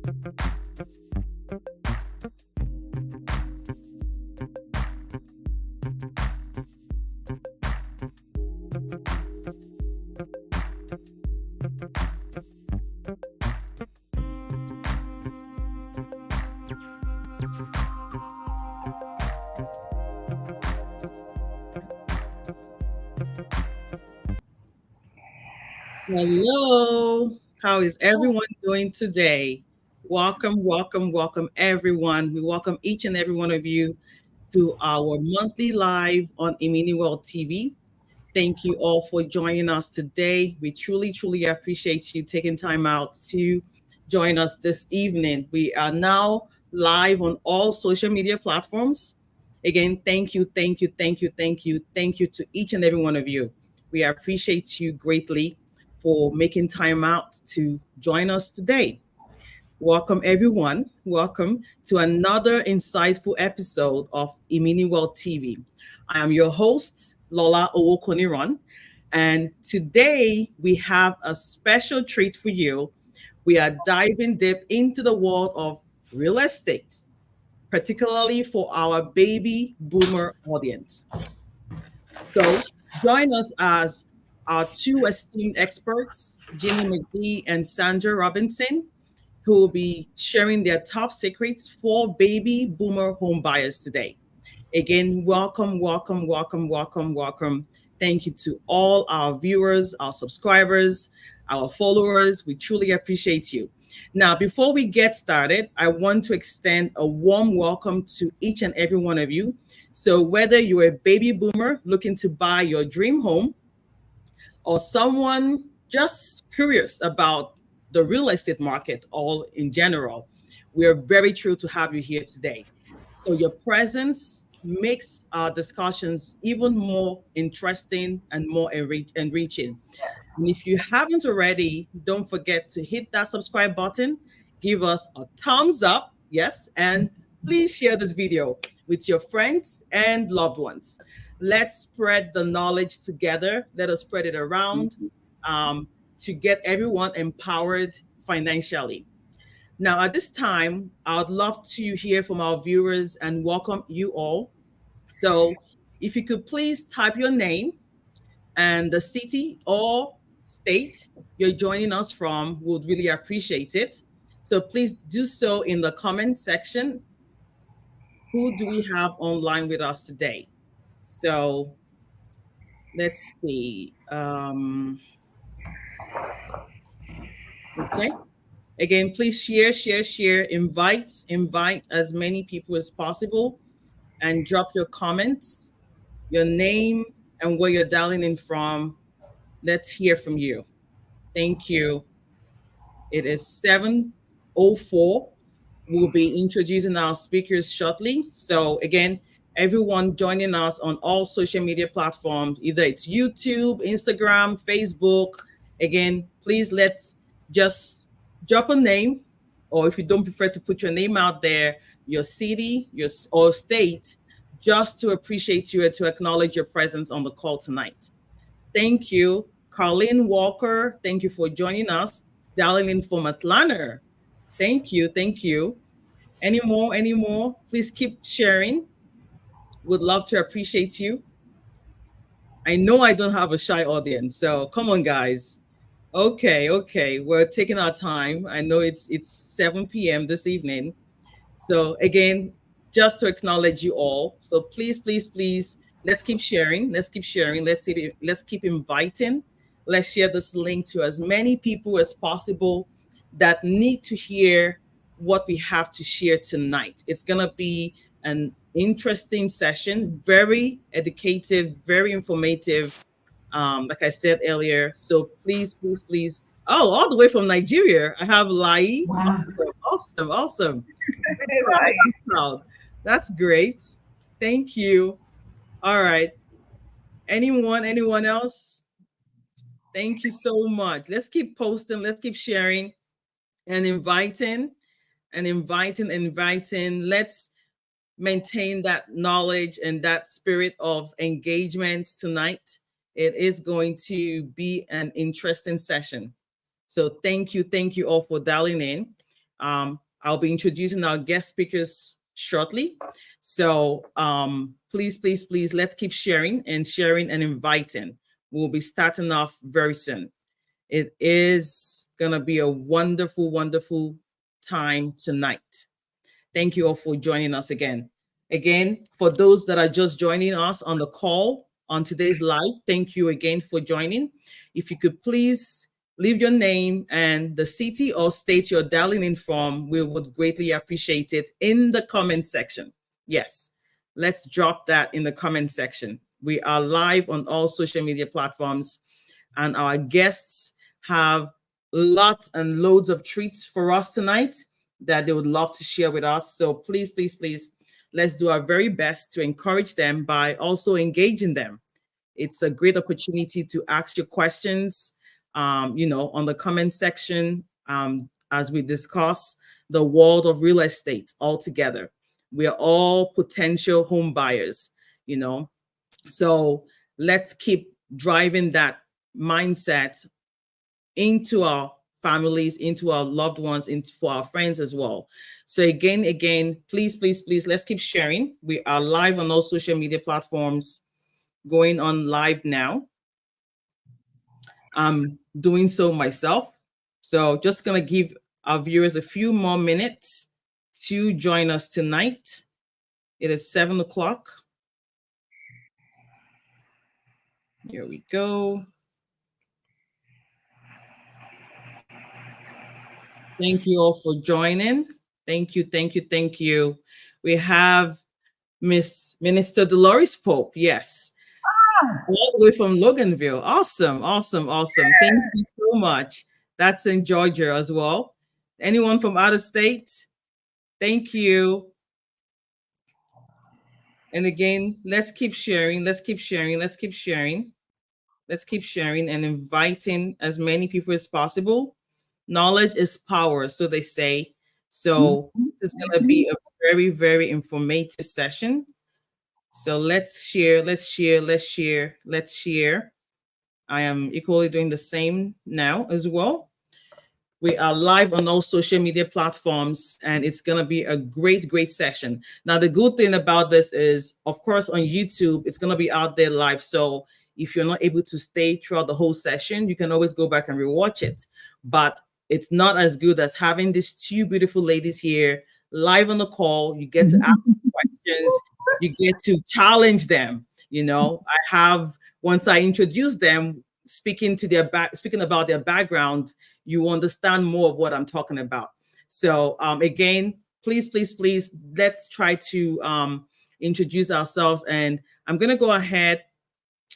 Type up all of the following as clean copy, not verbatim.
Hello, how is everyone doing today? Welcome, welcome, welcome, everyone. We welcome each and every one of you to our monthly live on IminiWealthTV. Thank you all for joining us today. We truly, truly appreciate you taking time out to join us this evening. We are now live on all social media platforms. Again, thank you, thank you, thank you, thank you, thank you to each and every one of you. We appreciate you greatly for making time out to join us today. Welcome, everyone. Welcome to another insightful episode of IminiWealth TV. I am your host, Lola Owokoniron, and today we have a special treat for you. We are diving deep into the world of real estate, particularly for our baby boomer audience. So, join us as our two esteemed experts, Genie McGee and Sandra Robinson, who will be sharing their top secrets for baby boomer home buyers today. Again, welcome, welcome, welcome, welcome, welcome. Thank you to all our viewers, our subscribers, our followers. We truly appreciate you. Now, before we get started, I want to extend a warm welcome to each and every one of you. So, whether you're a baby boomer looking to buy your dream home, or someone just curious about the real estate market all in general, we are very thrilled to have you here today. So your presence makes our discussions even more interesting and more enriching. And if you haven't already, don't forget to hit that subscribe button, give us a thumbs up, yes, and please share this video with your friends and loved ones. Let's spread the knowledge together. Let us spread it around to get everyone empowered financially. Now, at this time, I would love to hear from our viewers and welcome you all. So, if you could please type your name and the city or state you're joining us from, would really appreciate it. So, please do so in the comment section. Who do we have online with us today? So, let's see. Okay. Again, please share, share, share, invite as many people as possible, and drop your comments, your name, and where you're dialing in from. Let's hear from you. Thank you. It is 7:04. We'll be introducing our speakers shortly. So again, everyone joining us on all social media platforms, either it's YouTube, Instagram, Facebook. Again, please let's just drop a name, or if you don't prefer to put your name out there, your city, your or state, just to appreciate you and to acknowledge your presence on the call tonight. Thank you. Carlene Walker, thank you for joining us, dialing in from Atlanta. Thank you. Thank you. Any more? Any more? Please keep sharing. Would love to appreciate you. I know I don't have a shy audience, so come on, guys. Okay, okay. We're taking our time. I know it's 7 p.m. this evening. So again, just to acknowledge you all. So please, please, please, let's keep sharing. Let's keep sharing. Let's keep inviting. Let's share this link to as many people as possible that need to hear what we have to share tonight. It's gonna be an interesting session, very educative, very informative. Like I said earlier. So please, please, please. Oh, all the way from Nigeria, I have Lai. Wow. Awesome, awesome, awesome. Right. Proud. That's great. Thank you. All right. Anyone else? Thank you so much. Let's keep posting, let's keep sharing and inviting and inviting, inviting. Let's maintain that knowledge and that spirit of engagement tonight. It is going to be an interesting session. So thank you all for dialing in. I'll be introducing our guest speakers shortly. So please, please, please, let's keep sharing and inviting. We'll be starting off very soon. It is going to be a wonderful, wonderful time tonight. Thank you all for joining us again. Again, for those that are just joining us on the call on today's live, thank you again for joining. If you could please leave your name and the city or state you're dialing in from, we would greatly appreciate it in the comment section. Yes, let's drop that in the comment section. We are live on all social media platforms, and our guests have lots and loads of treats for us tonight that they would love to share with us. So please, please, please, let's do our very best to encourage them by also engaging them. It's a great opportunity to ask your questions, on the comment section, as we discuss the world of real estate all together. We are all potential home buyers, so let's keep driving that mindset into our families, into our loved ones, for our friends as well. So again, please, please, please, let's keep sharing. We are live on all social media platforms, going on live now. I'm doing so myself. So just going to give our viewers a few more minutes to join us tonight. It is 7 o'clock. Here we go. Thank you all for joining. Thank you, thank you, thank you. We have Miss Minister Dolores Pope. Yes. All the way from Loganville. Awesome, awesome, awesome. Thank you so much. That's in Georgia as well. Anyone from out of state? Thank you. And again, let's keep sharing. Let's keep sharing. Let's keep sharing. Let's keep sharing and inviting as many people as possible. Knowledge is power, so they say. So this is going to be a very, very informative session. So let's share, let's share, let's share, let's share. I am equally doing the same now as well. We are live on all social media platforms, and it's going to be a great, great session. Now, the good thing about this is, of course, on YouTube, it's going to be out there live. So if you're not able to stay throughout the whole session, you can always go back and rewatch it. But it's not as good as having these two beautiful ladies here live on the call. You get to ask questions, you get to challenge them. I have, once I introduce them, speaking about their background, you understand more of what I'm talking about. So again, please, please, please, let's try to introduce ourselves. And I'm going to go ahead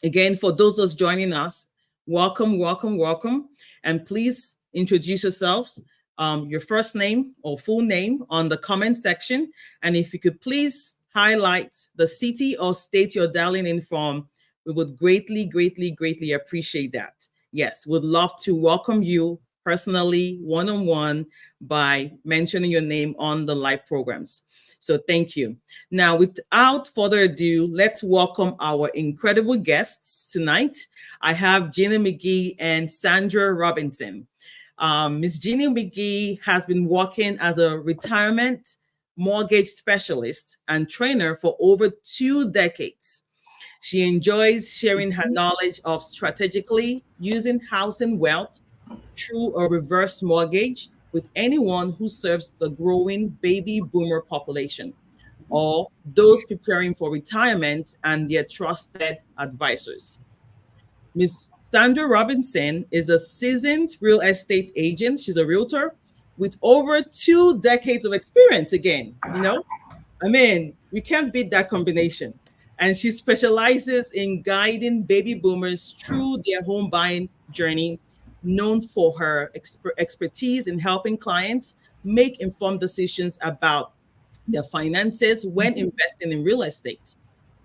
again, for those joining us, welcome, welcome, welcome. And please introduce yourselves, your first name or full name on the comment section. And if you could please highlight the city or state you're dialing in from, we would greatly, greatly, greatly appreciate that. Yes, would love to welcome you personally, one-on-one, by mentioning your name on the live programs. So thank you. Now, without further ado, let's welcome our incredible guests tonight. I have Genie McGee and Sandra Robinson. Ms. Genie McGee has been working as a retirement mortgage specialist and trainer for over 2 decades. She enjoys sharing her knowledge of strategically using housing wealth through a reverse mortgage with anyone who serves the growing baby boomer population or those preparing for retirement and their trusted advisors. Ms. Sandra Robinson is a seasoned real estate agent. She's a realtor with over 2 decades of experience again, we can't beat that combination. And she specializes in guiding baby boomers through their home buying journey, known for her expertise in helping clients make informed decisions about their finances when investing in real estate.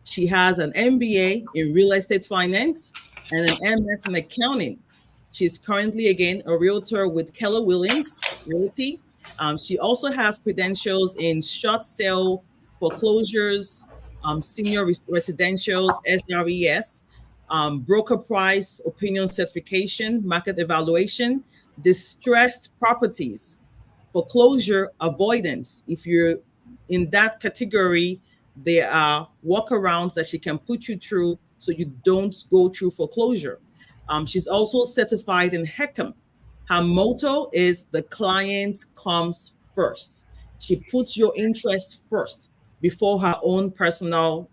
She has an MBA in real estate finance and an MS in accounting. She's currently, again, a realtor with Keller Williams Realty. She also has credentials in short sale foreclosures, senior residentials, SRES, broker price, opinion certification, market evaluation, distressed properties foreclosure avoidance. If you're in that category, there are workarounds that she can put you through so you don't go through foreclosure. She's also certified in HECM. Her motto is the client comes first. She puts your interest first before her own personal,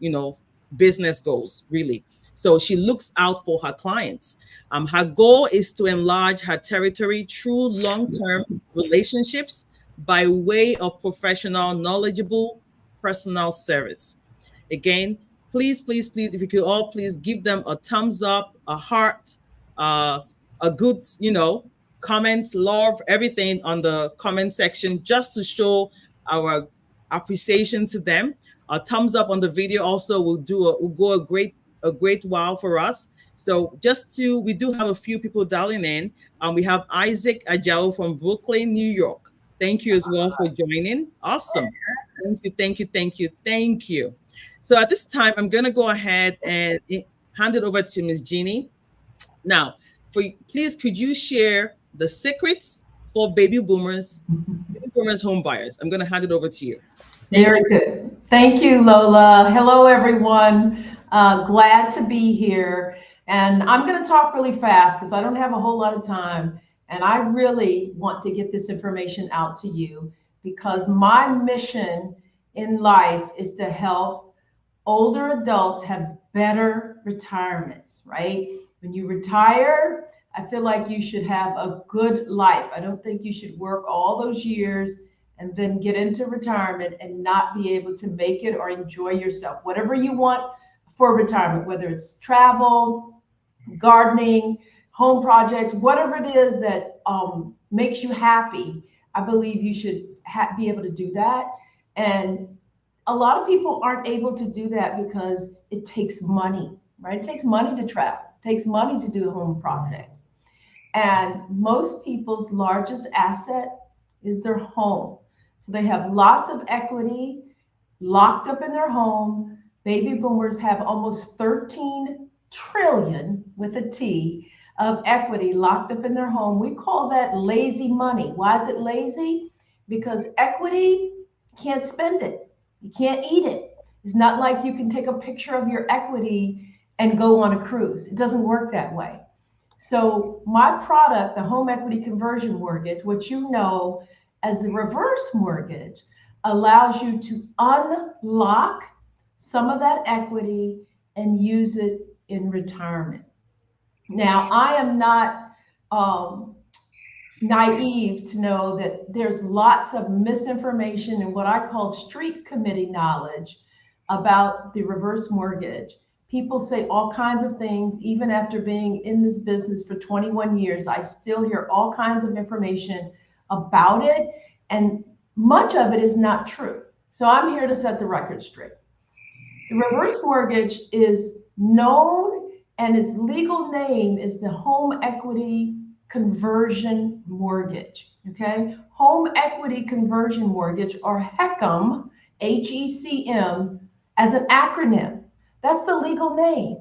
business goals, really. So she looks out for her clients. Her goal is to enlarge her territory through long-term relationships by way of professional, knowledgeable personal service. Again, please, please, please, if you could all please give them a thumbs up, a heart, uh, a good, comment, love, everything on the comment section just to show our appreciation to them. A thumbs up on the video also will go a great while for us. So we do have a few people dialing in. We have Isaac Ajao from Brooklyn, New York. Thank you as well for joining. Awesome. Thank you, thank you, thank you, thank you. So at this time, I'm going to go ahead and hand it over to Ms. Genie. Now, please, could you share the secrets for baby boomers home buyers? I'm going to hand it over to you. Very good. Thank you, Lola. Hello, everyone. Glad to be here. And I'm going to talk really fast because I don't have a whole lot of time. And I really want to get this information out to you because my mission in life is to help older adults have better retirements, right? When you retire, I feel like you should have a good life. I don't think you should work all those years and then get into retirement and not be able to make it or enjoy yourself. Whatever you want for retirement, whether it's travel, gardening, home projects, whatever it is that makes you happy, I believe you should be able to do that. And a lot of people aren't able to do that because it takes money, right? It takes money to travel, it takes money to do home projects. And most people's largest asset is their home. So they have lots of equity locked up in their home. Baby boomers have almost 13 trillion with a T of equity locked up in their home. We call that lazy money. Why is it lazy? Because equity, can't spend it. You can't eat it. It's not like you can take a picture of your equity and go on a cruise. It doesn't work that way. So my product, the home equity conversion mortgage, which you know as the reverse mortgage, allows you to unlock some of that equity and use it in retirement. Now, I am not naive to know that there's lots of misinformation and what I call street committee knowledge about the reverse mortgage. People say all kinds of things. Even after being in this business for 21 years, I still hear all kinds of information about it, and much of it is not true. So I'm here to set the record straight. The reverse mortgage is known, and its legal name is the home equity conversion mortgage. Okay, home equity conversion mortgage, or HECM, HECM, as an acronym. That's the legal name.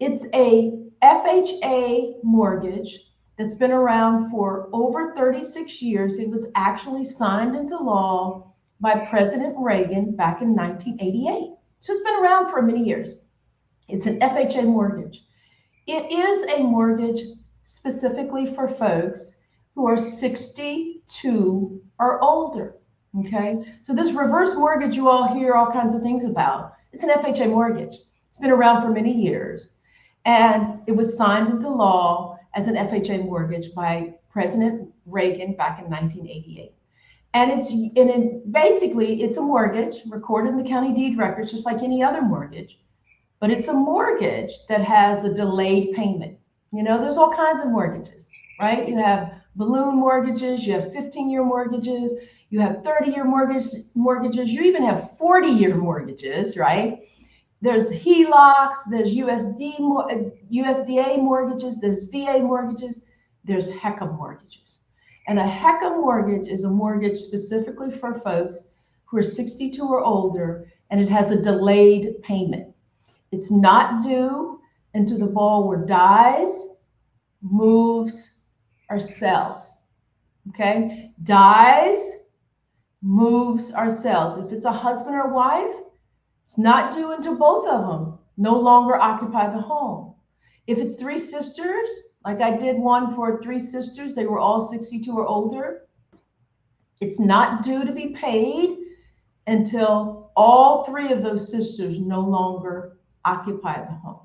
It's a FHA mortgage that's been around for over 36 years. It was actually signed into law by President Reagan back in 1988. So it's been around for many years. It's an FHA mortgage. It is a mortgage specifically for folks who are 62 or older. Okay, so this reverse mortgage you all hear all kinds of things about, it's an FHA mortgage. It's been around for many years, and it was signed into law as an FHA mortgage by President Reagan back in 1988. And basically it's a mortgage recorded in the county deed records just like any other mortgage, but it's a mortgage that has a delayed payment. You know, there's all kinds of mortgages, right? You have balloon mortgages, you have 15-year mortgages, you have 30-year mortgages, you even have 40-year mortgages, right? There's HELOCs, there's USDA mortgages, there's VA mortgages, there's HECM mortgages. And a HECM mortgage is a mortgage specifically for folks who are 62 or older, and it has a delayed payment. It's not due until the borrower dies, moves, or sells. Okay? Dies, moves or sells. If it's a husband or wife, it's not due until both of them no longer occupy the home. If it's three sisters, like I did one for three sisters, they were all 62 or older, it's not due to be paid until all three of those sisters no longer occupy the home.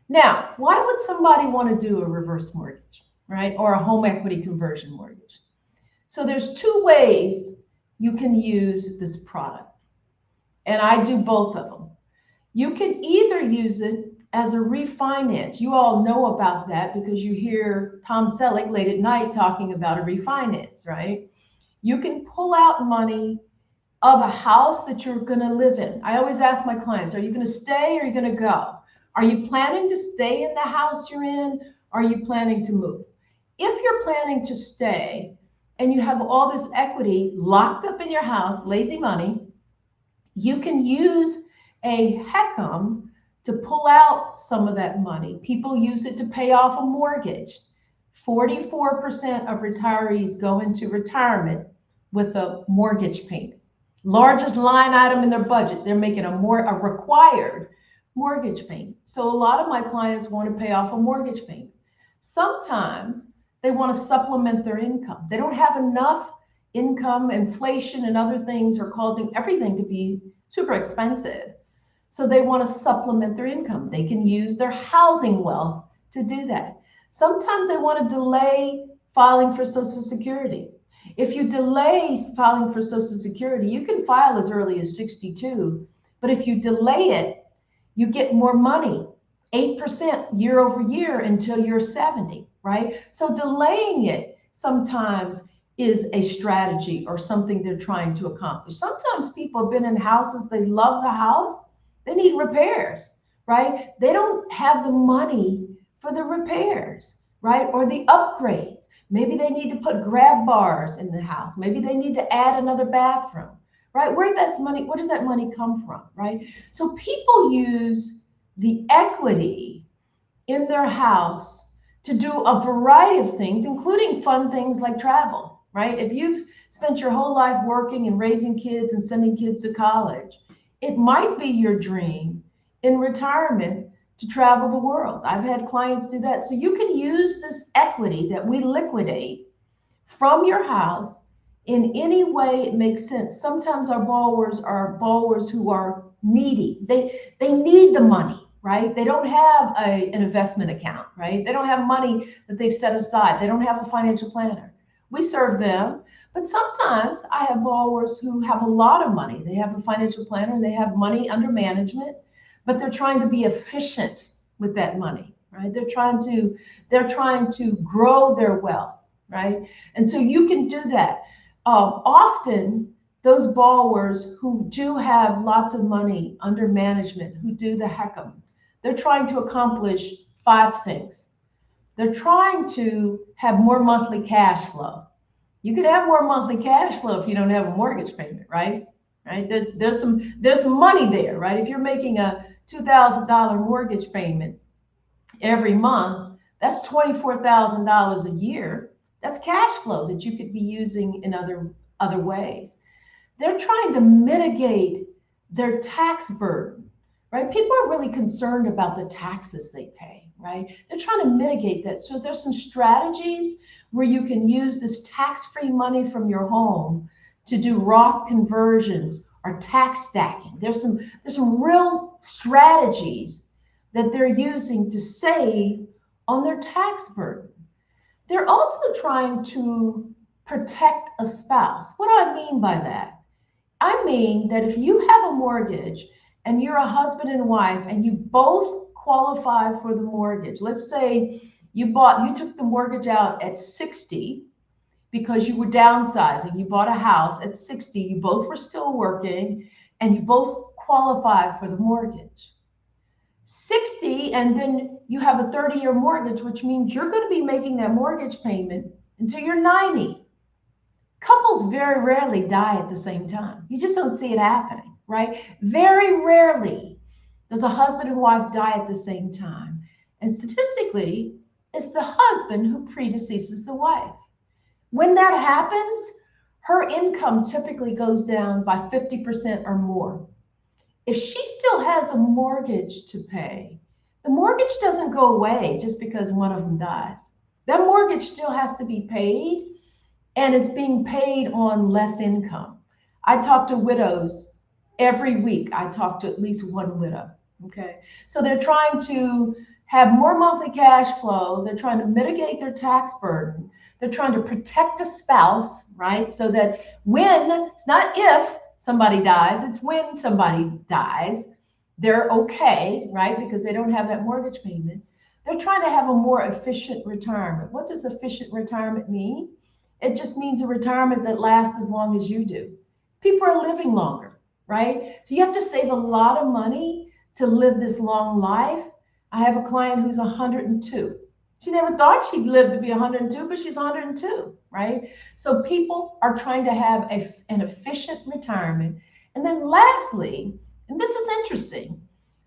Now, why would somebody want to do a reverse mortgage, right? Or a home equity conversion mortgage? So there's two ways you can use this product. And I do both of them. You can either use it as a refinance. You all know about that because you hear Tom Selleck late at night talking about a refinance, right? You can pull out money of a house that you're going to live in. I always ask my clients, are you going to stay or are you going to go? Are you planning to stay in the house you're in? Or are you planning to move? If you're planning to stay and you have all this equity locked up in your house, lazy money, you can use a HECM to pull out some of that money. People use it to pay off a mortgage. 44% of retirees go into retirement with a mortgage payment. Largest line item in their budget, they're making a required mortgage payment. So a lot of my clients want to pay off a mortgage payment. Sometimes they want to supplement their income. They don't have enough income, inflation and other things are causing everything to be super expensive. So they want to supplement their income. They can use their housing wealth to do that. Sometimes they want to delay filing for Social Security. If you delay filing for Social Security, you can file as early as 62, but if you delay it, you get more money, 8% year over year until you're 70, right? So delaying it sometimes is a strategy or something they're trying to accomplish. Sometimes people have been in houses, they love the house, they need repairs, right? They don't have the money for the repairs, right? Or the upgrades. Maybe they need to put grab bars in the house. Maybe they need to add another bathroom, right? Where does that money come from, right? So people use the equity in their house to do a variety of things, including fun things like travel, right? If you've spent your whole life working and raising kids and sending kids to college, it might be your dream in retirement to travel the world. I've had clients do that. So you can use this equity that we liquidate from your house in any way it makes sense. Sometimes our borrowers who are needy. They need the money, right? They don't have an investment account, right? They don't have money that they've set aside. They don't have a financial planner. We serve them. But sometimes I have borrowers who have a lot of money. They have a financial planner, they have money under management, but they're trying to be efficient with that money, right? They're trying to grow their wealth, right? And so you can do that. Often those borrowers who do have lots of money under management, who do the HECM, they're trying to accomplish 5 things. They're trying to have more monthly cash flow. You could have more monthly cash flow if you don't have a mortgage payment, right? Right? There's some money there, right? If you're making a $2,000 mortgage payment every month, that's $24,000 a year. That's cash flow that you could be using in other ways. They're trying to mitigate their tax burden, right? People are really concerned about the taxes they pay, right? They're trying to mitigate that. So there's some strategies where you can use this tax-free money from your home to do Roth conversions or tax stacking. There's some real strategies that they're using to save on their tax burden. They're also trying to protect a spouse. What do I mean by that? I mean that if you have a mortgage and you're a husband and wife and you both qualify for the mortgage, let's say you took the mortgage out at 60 because you were downsizing. You bought a house at 60, you both were still working, and you both qualified for the mortgage. 60, and then you have a 30-year mortgage, which means you're going to be making that mortgage payment until you're 90. Couples very rarely die at the same time. You just don't see it happening, right? Very rarely does a husband and wife die at the same time. And statistically, it's the husband who predeceases the wife. When that happens, her income typically goes down by 50% or more. If she still has a mortgage to pay, the mortgage doesn't go away just because one of them dies. That mortgage still has to be paid, and it's being paid on less income. I talk to widows every week. I talk to at least one widow. Okay. So they're trying to have more monthly cash flow. They're trying to mitigate their tax burden. They're trying to protect a spouse, right? So that when, it's not if somebody dies, it's when somebody dies, they're okay, right? Because they don't have that mortgage payment. They're trying to have a more efficient retirement. What does efficient retirement mean? It just means a retirement that lasts as long as you do. People are living longer, right? So you have to save a lot of money to live this long life. I have a client who's 102. She never thought she'd live to be 102, but she's 102, right? So people are trying to have an efficient retirement. And then lastly, and this is interesting,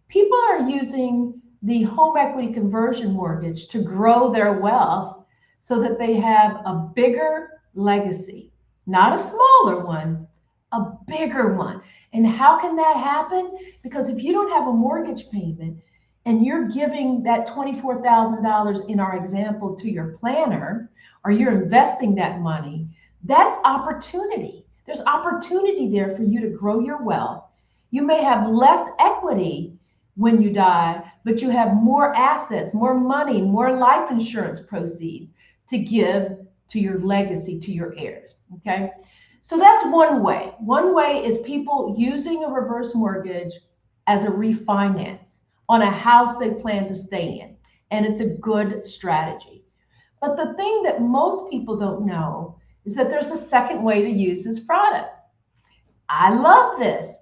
people are using the home equity conversion mortgage to grow their wealth so that they have a bigger legacy, not a smaller one, a bigger one. And how can that happen? Because if you don't have a mortgage payment and you're giving that $24,000 in our example to your planner, or you're investing that money, that's opportunity. There's opportunity there for you to grow your wealth. You may have less equity when you die, but you have more assets, more money, more life insurance proceeds to give to your legacy, to your heirs. Okay. So that's one way. One way is people using a reverse mortgage as a refinance on a house they plan to stay in. And it's a good strategy. But the thing that most people don't know is that there's a second way to use this product. I love this.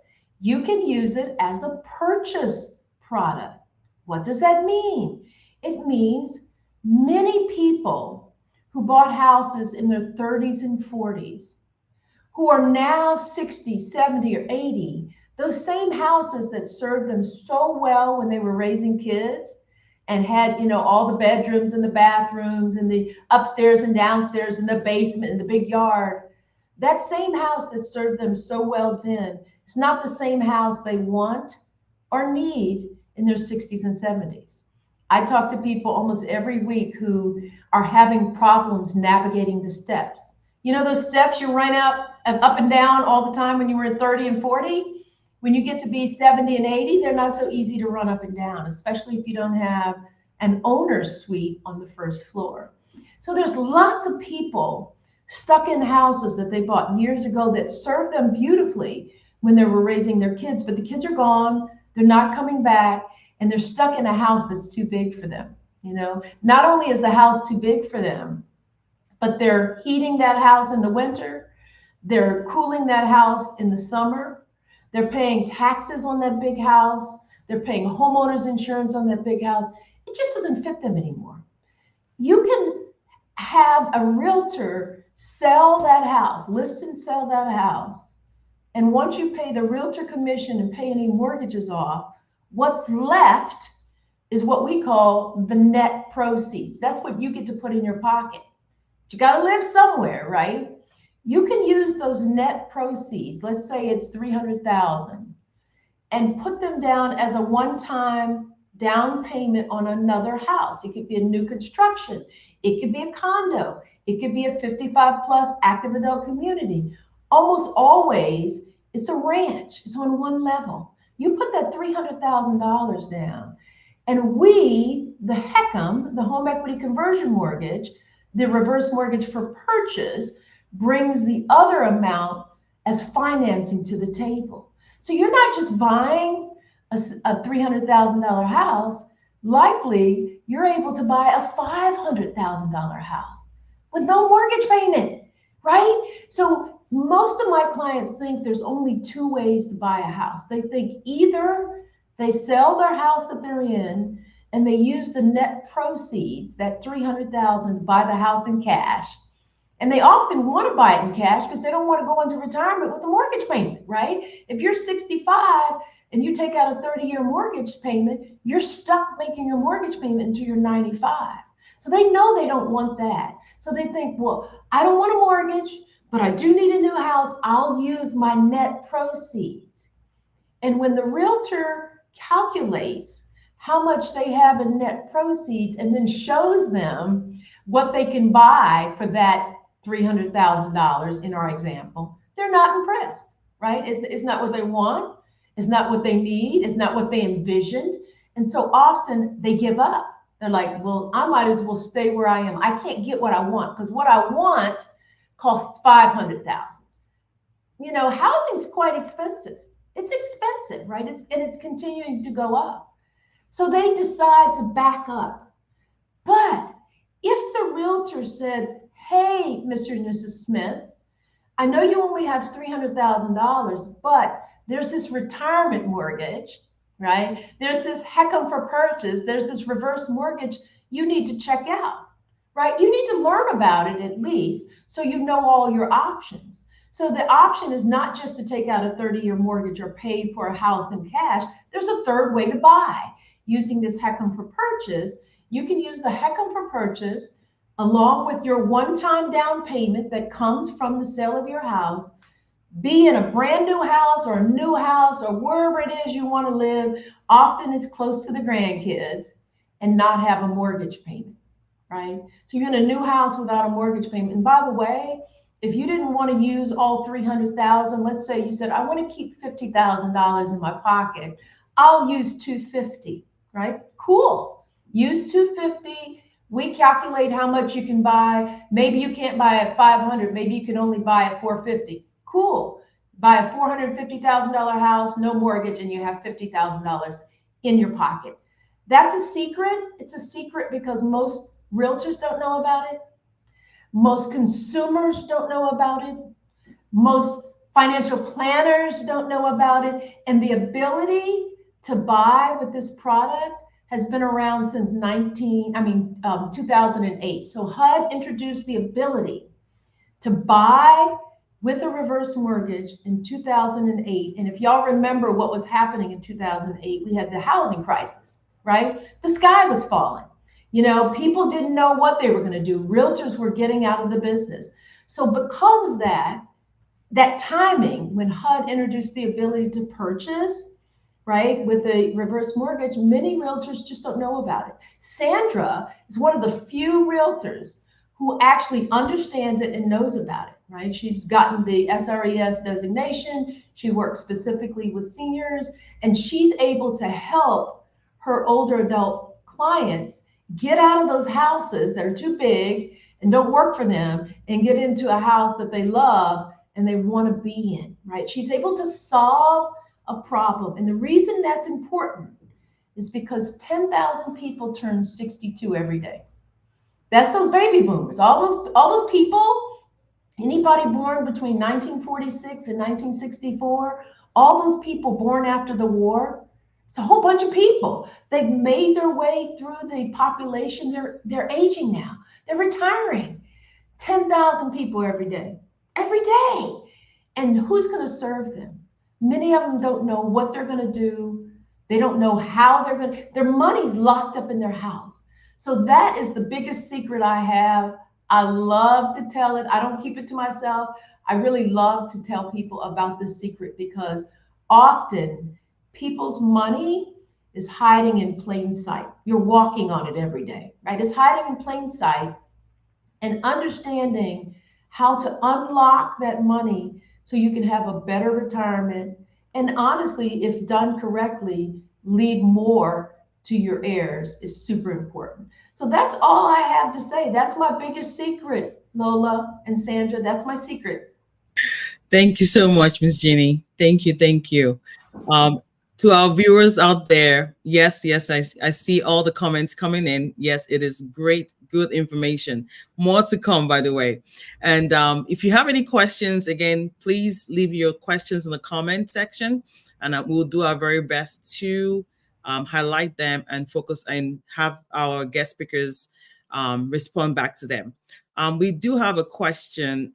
You can use it as a purchase product. What does that mean? It means many people who bought houses in their 30s and 40s, who are now 60, 70, or 80, those same houses that served them so well when they were raising kids and had, all the bedrooms and the bathrooms and the upstairs and downstairs and the basement and the big yard, that same house that served them so well then is not the same house they want or need in their 60s and 70s. I talk to people almost every week who are having problems navigating the steps. Those steps you run up and down all the time when you were 30 and 40? When you get to be 70 and 80, they're not so easy to run up and down, especially if you don't have an owner's suite on the first floor. So there's lots of people stuck in houses that they bought years ago that served them beautifully when they were raising their kids, but the kids are gone, they're not coming back, and they're stuck in a house that's too big for them. Not only is the house too big for them, but they're heating that house in the winter, they're cooling that house in the summer, they're paying taxes on that big house, they're paying homeowners insurance on that big house. It just doesn't fit them anymore. You can have a realtor sell that house, list and sell that house. And once you pay the realtor commission and pay any mortgages off, what's left is what we call the net proceeds. That's what you get to put in your pocket. But you got to live somewhere, right? You can use those net proceeds, let's say it's $300,000, and put them down as a one-time down payment on another house. It could be a new construction. It could be a condo. It could be a 55 plus active adult community. Almost always it's a ranch. It's on one level. You put that $300,000 down, and we, the HECM, the home equity conversion mortgage, the reverse mortgage for purchase, brings the other amount as financing to the table. So you're not just buying a $300,000 house. Likely you're able to buy a $500,000 house with no mortgage payment, right? So most of my clients think there's only two ways to buy a house. They think either they sell their house that they're in and they use the net proceeds, that $300,000, to buy the house in cash. And they often want to buy it in cash because they don't want to go into retirement with a mortgage payment, right? If you're 65 and you take out a 30-year mortgage payment, you're stuck making a mortgage payment until you're 95. So they know they don't want that. So they think, well, I don't want a mortgage, but I do need a new house. I'll use my net proceeds. And when the realtor calculates how much they have in net proceeds and then shows them what they can buy for that $300,000 in our example, they're not impressed, right? It's not what they want. It's not what they need. It's not what they envisioned. And so often they give up. They're like, well, I might as well stay where I am. I can't get what I want because what I want costs 500,000. You know, housing's quite expensive. It's expensive, right? It's continuing to go up. So they decide to back up. But if the realtor said, hey, Mr. and Mrs. Smith, I know you only have $300,000, but there's this retirement mortgage, right? There's this HECM for purchase. There's this reverse mortgage you need to check out, right? You need to learn about it at least so you know all your options. So the option is not just to take out a 30-year mortgage or pay for a house in cash. There's a third way to buy using this HECM for purchase. You can use the HECM for purchase along with your one-time down payment that comes from the sale of your house, be in a brand new house or a new house or wherever it is you want to live. Often it's close to the grandkids, and not have a mortgage payment, right? So you're in a new house without a mortgage payment. And by the way, if you didn't want to use all 300,000, let's say you said, I want to keep $50,000 in my pocket, I'll use 250, right? Cool. Use 250. We calculate how much you can buy. Maybe you can't buy at 500. Maybe you can only buy at 450. Cool. Buy a $450,000 house, no mortgage, and you have $50,000 in your pocket. That's a secret. It's a secret because most realtors don't know about it. Most consumers don't know about it. Most financial planners don't know about it. And the ability to buy with this product has been around since 2008. So HUD introduced the ability to buy with a reverse mortgage in 2008. And if y'all remember what was happening in 2008, we had the housing crisis, right? The sky was falling. You know, people didn't know what they were going to do. Realtors were getting out of the business. So because of that timing, when HUD introduced the ability to purchase, right, with a reverse mortgage, many realtors just don't know about it. Sandra is one of the few realtors who actually understands it and knows about it, right? She's gotten the SRES designation. She works specifically with seniors, and she's able to help her older adult clients get out of those houses that are too big and don't work for them and get into a house that they love and they want to be in, right? She's able to solve a problem. And the reason that's important is because 10,000 people turn 62 every day. That's those baby boomers. All those people, anybody born between 1946 and 1964, all those people born after the war, it's a whole bunch of people. They've made their way through the population. They're aging now. They're retiring. 10,000 people every day. Every day. And who's going to serve them? Many of them don't know what they're going to do. They don't know how they're going to. Their money's locked up in their house. So that is the biggest secret I have. I love to tell it. I don't keep it to myself. I really love to tell people about this secret because often people's money is hiding in plain sight. You're walking on it every day, right? It's hiding in plain sight, and understanding how to unlock that money so you can have a better retirement. And honestly, if done correctly, leave more to your heirs is super important. So that's all I have to say. That's my biggest secret, Lola and Sandra. That's my secret. Thank you so much, Miss Genie. Thank you, thank you. Um, to our viewers out there, yes, I see all the comments coming in. Yes, it is great, good information. More to come, by the way. And if you have any questions, again, please leave your questions in the comment section, and we'll do our very best to highlight them and focus and have our guest speakers respond back to them. We do have a question.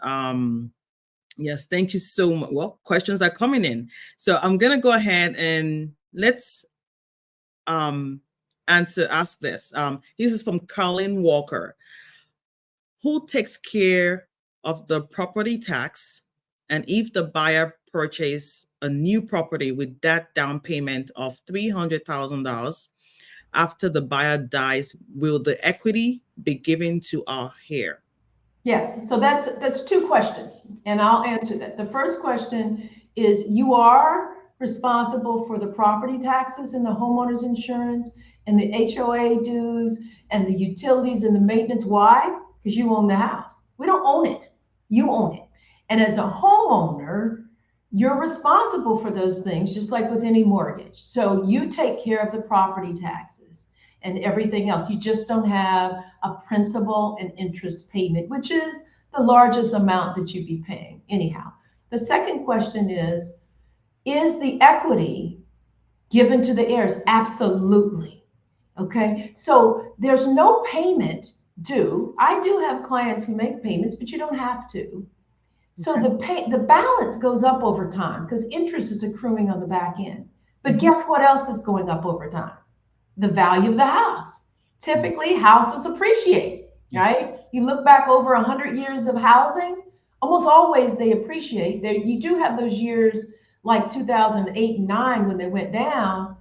Yes, thank you so much. Well, questions are coming in. So I'm going to go ahead and let's ask this. This is from Colin Walker. Who takes care of the property tax, and if the buyer purchase a new property with that down payment of $300,000, after the buyer dies, will the equity be given to our heir? Yes, so that's two questions, and I'll answer that. The first question is, you are responsible for the property taxes and the homeowner's insurance and the HOA dues and the utilities and the maintenance. Why? Because you own the house. We don't own it. You own it. And as a homeowner, you're responsible for those things, just like with any mortgage. So you take care of the property taxes and everything else. You just don't have a principal and interest payment, which is the largest amount that you'd be paying anyhow. The second question is the equity given to the heirs? Absolutely. Okay, so there's no payment due. I do have clients who make payments, but you don't have to. So the balance goes up over time because interest is accruing on the back end. But guess what else is going up over time? The value of the house. Typically, houses appreciate, right? You look back over 100 years of housing, almost always they appreciate. You do have those years like 2008 and 9 when they went down,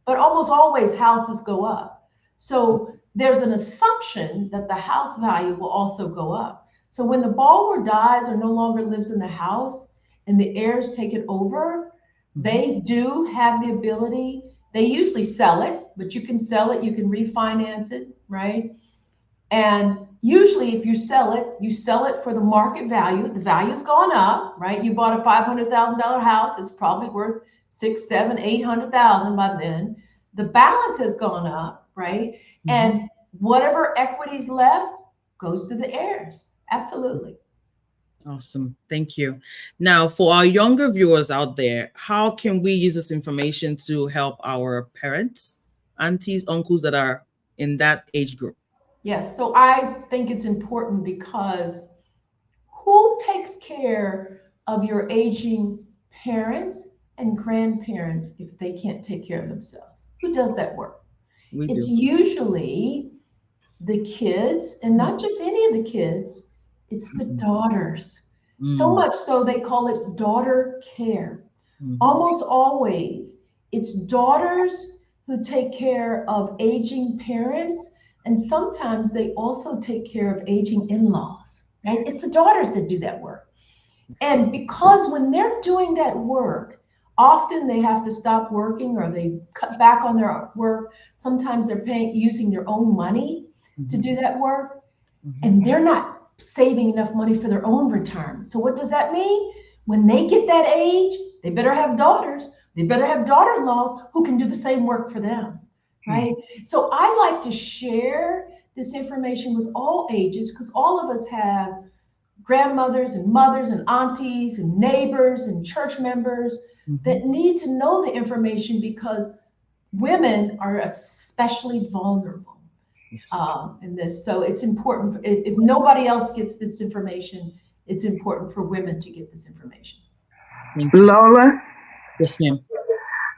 but almost always houses go up. So there's an assumption that the house value will also go up. So when the borrower dies or no longer lives in the house and the heirs take it over, they do have the ability. They usually sell it, but you can sell it, you can refinance it, right? And usually if you sell it for the market value. The value's gone up, right? You bought a $500,000 house, it's probably worth $600,000, $700,000, $800,000 by then. The balance has gone up, right? And whatever equity's left goes to the heirs. Absolutely. Awesome. Thank you. Now, for our younger viewers out there, how can we use this information to help our parents, aunties, uncles that are in that age group? Yes. So I think it's important because who takes care of your aging parents and grandparents if they can't take care of themselves? Who does that work? It's usually the kids, and not just any of the kids, it's the daughters. So much so they call it daughter care. Almost always it's daughters who take care of aging parents, and sometimes they also take care of aging in-laws, right? It's the daughters that do that work. And because when they're doing that work, often they have to stop working or they cut back on their work. Sometimes they're using their own money to do that work, and they're not saving enough money for their own retirement. So what does that mean? When they get that age, they better have daughters. They better have daughter-in-laws who can do the same work for them, right? So I like to share this information with all ages because all of us have grandmothers and mothers and aunties and neighbors and church members that need to know the information because women are especially vulnerable. In this. So it's important. If nobody else gets this information, it's important for women to get this information. Lola? Yes, ma'am.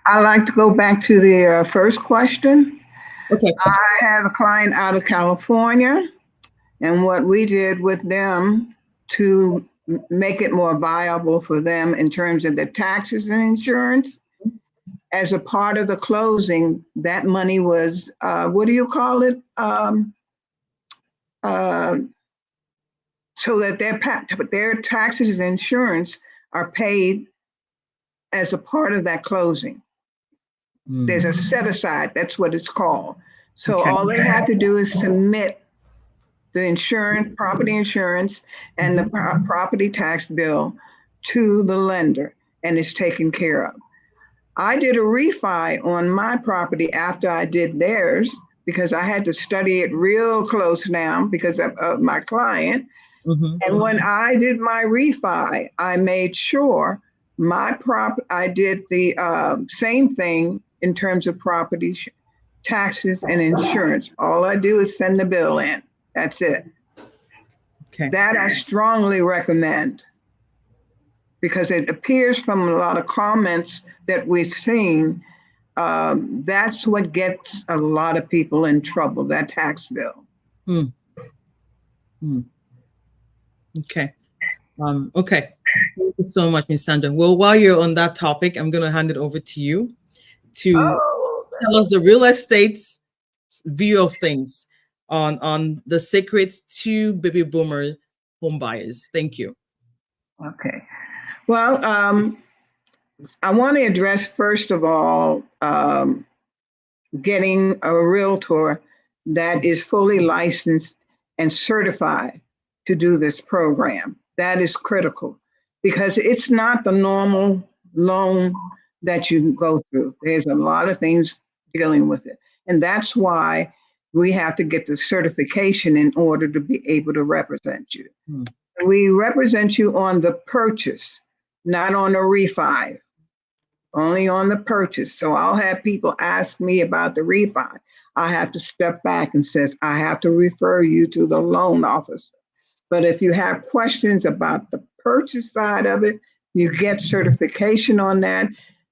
I'd like to go back to the first question. Okay. I have a client out of California, and what we did with them to make it more viable for them in terms of the taxes and insurance, as a part of the closing, that money was, what do you call it? So that their taxes and insurance are paid as a part of that closing. There's a set aside, that's what it's called. So all they have to do is submit the insurance, property insurance, and the property tax bill to the lender, and it's taken care of. I did a refi on my property after I did theirs because I had to study it real close now because of my client. And when I did my refi, I made sure I did the same thing in terms of property taxes and insurance. All I do is send the bill in. That's it. That I strongly recommend because it appears from a lot of comments that we've seen, that's what gets a lot of people in trouble, that tax bill. Okay. Okay. Thank you so much, Ms. Sandra. Well, while you're on that topic, I'm going to hand it over to you to Oh, tell us the real estate's view of things on the secrets to baby boomer home buyers. Thank you. okay. Well, I want to address first of all getting a realtor that is fully licensed and certified to do this program. That is critical because it's not the normal loan that you go through. There's a lot of things dealing with it. And that's why we have to get the certification in order to be able to represent you. Hmm. We represent you on the purchase, not on the refi, only on the purchase. So I'll have people ask me about the refi. I have to step back and says, I have to refer you to the loan officer. But if you have questions about the purchase side of it, you get certification on that.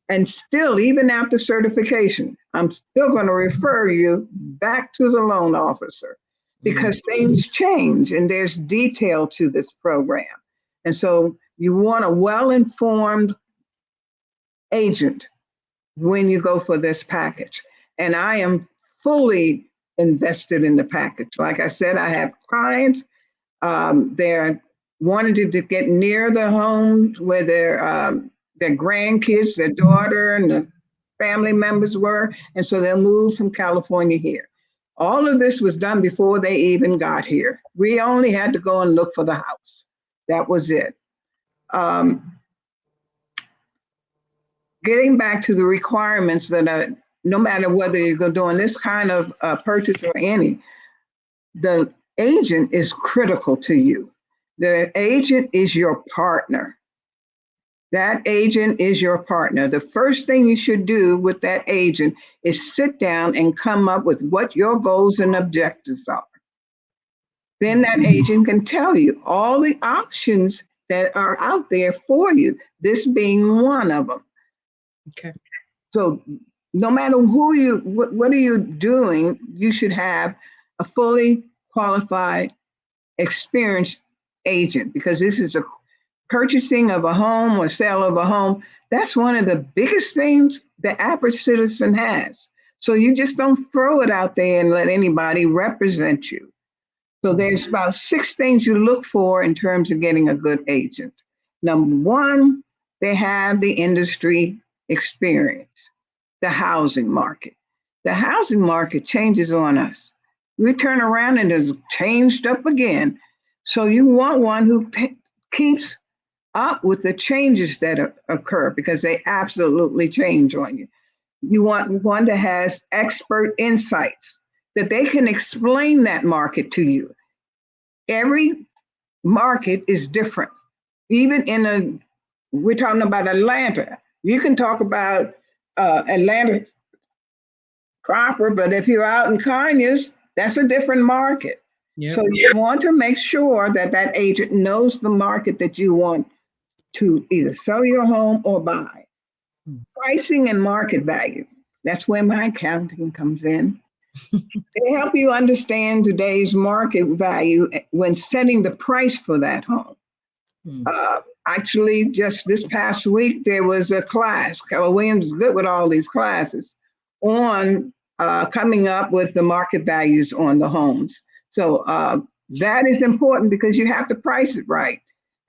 And still, even after certification, I'm still going to refer you back to the loan officer because things change and there's detail to this program. And so you want a well-informed agent when you go for this package. And I am fully invested in the package. Like I said, I have clients, they're wanting to get near the homes where their grandkids, their daughter and the family members were. And so they'll move from California here. All of this was done before they even got here. We only had to go and look for the house. That was it. Getting back to the requirements that are, no matter whether you're doing this kind of purchase or any, the agent is critical to you. The agent is your partner. That agent is your partner. The first thing you should do with that agent is sit down and come up with what your goals and objectives are. Then that agent can tell you all the options that are out there for you, this being one of them. Okay. So no matter what are you doing, you should have a fully qualified, experienced agent because this is a purchasing of a home or sale of a home. That's one of the biggest things the average citizen has. So you just don't throw it out there and let anybody represent you. So there's about 6 things you look for in terms of getting a good agent. Number one, they have the industry experience, the housing market. The housing market changes on us. We turn around and it's changed up again. So you want one who keeps up with the changes that occur because they absolutely change on you. You want one that has expert insights, that they can explain that market to you. Every market is different. Even we're talking about Atlanta. You can talk about Atlanta proper, but if you're out in Conyers, that's a different market. Yep. So you want to make sure that that agent knows the market that you want to either sell your home or buy. Pricing and market value. That's where my accounting comes in. They help you understand today's market value when setting the price for that home. Actually, just this past week, there was a class. Keller Williams is good with all these classes on coming up with the market values on the homes. So that is important because you have to price it right.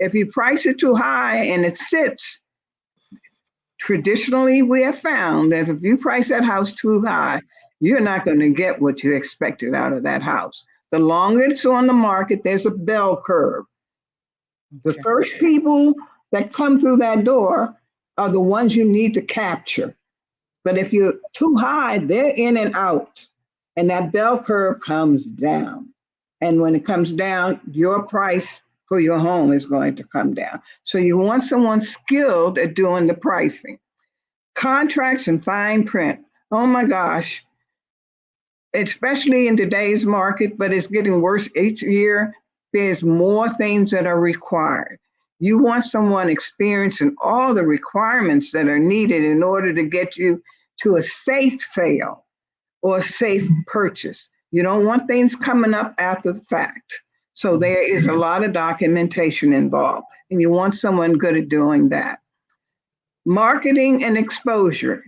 If you price it too high and it sits, traditionally we have found that if you price that house too high, you're not going to get what you expected out of that house. The longer it's on the market, there's a bell curve. The first people that come through that door are the ones you need to capture. But if you're too high, they're in and out. And that bell curve comes down. And when it comes down, your price for your home is going to come down. So you want someone skilled at doing the pricing. Contracts and fine print. Oh my gosh. Especially in today's market, but it's getting worse each year. There's more things that are required. You want someone experienced in all the requirements that are needed in order to get you to a safe sale or a safe purchase. You don't want things coming up after the fact. So there is a lot of documentation involved, and you want someone good at doing that. Marketing and exposure.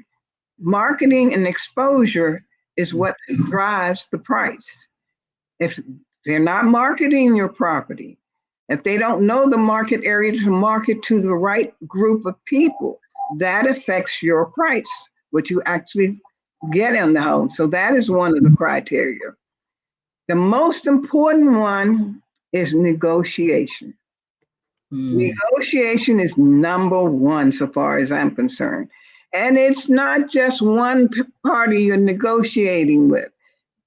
Marketing and exposure is what drives the price. If they're not marketing your property, if they don't know the market area to market to the right group of people, that affects your price, what you actually get in the home. So that is one of the criteria. The most important one is negotiation. Negotiation is number one so far as I'm concerned. And it's not just one party you're negotiating with.